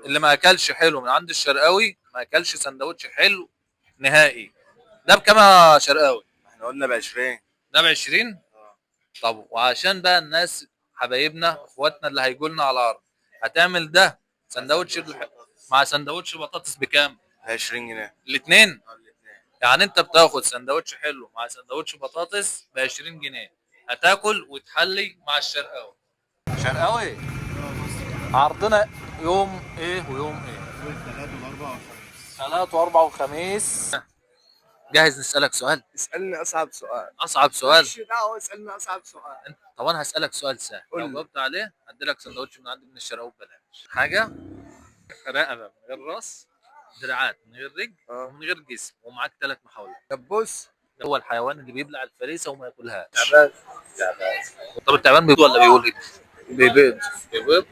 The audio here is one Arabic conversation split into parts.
اللي ما اكلش حلو من عند الشرقاوي ما اكلش سندوتش حلو نهائي. ده بكام يا شرقاوي؟ احنا قلنا ب 20. ده ب 20. طب وعشان بقى الناس حبايبنا اخواتنا اللي هيجوا لنا على الارض، هتعمل ده سندوتش مع سندوتش بطاطس بكام؟ 20 جنيه. الاثنين. يعني انت بتاخد سندوتش حلو مع سندوتش بطاطس ب 20 جنيه، هتاكل وتحلي مع الشرقاوي. شرقاوي، عرضنا يوم ايه ويوم ايه؟ يوم الثلاث والاربع والخميس. ثلاث واربع وخميس. جاهز نسألك سؤال؟ اسالني اصعب سؤال. اصعب سؤال. مالكش دعوه، اسالني اصعب سؤال. طب انا هسألك سؤال سهل، قول لو لي. جاوبت عليه هديلك سندوتش من عندي من الشرقاوي ببلاش. حاجة رقبة من غير راس، دراعات من غير رجل، اه. ومن غير جسم، ومعاك 3 محاولات. طب بص. هو الحيوان اللي بيبلع الفريسة وما ياكلهاش. تعبان. طب التعبان بيقول ولا بيقول ايه؟ بيبيض. بيبيض.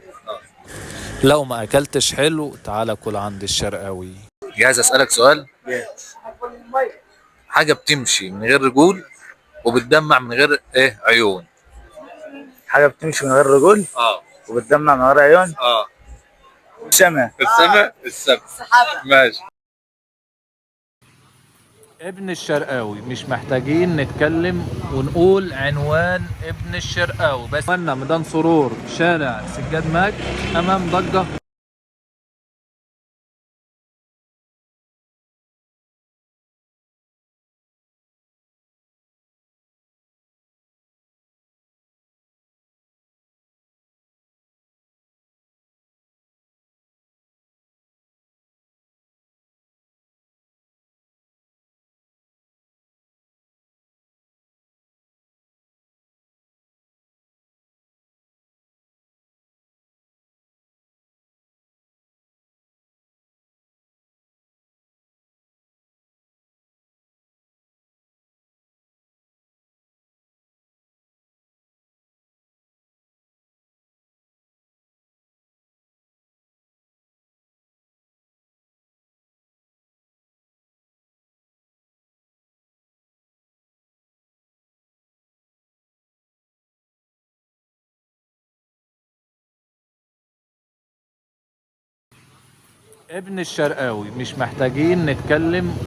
لو ما اكلتش حلو تعالى كل عند الشرقاوي. جاهز اسالك سؤال؟ جاهز. حاجه بتمشي من غير رجول وبتدمع من غير ايه عيون. حاجه بتمشي من غير رجول اه. وبتدمع من غير عيون. اه. سما. السماء. السماء. ماشي. ابن الشرقاوي مش محتاجين نتكلم ونقول عنوان ابن الشرقاوي، بس عنواننا ميدان سرور، شارع سجاد ماج، امام ضجة. ابن الشرقاوي مش محتاجين نتكلم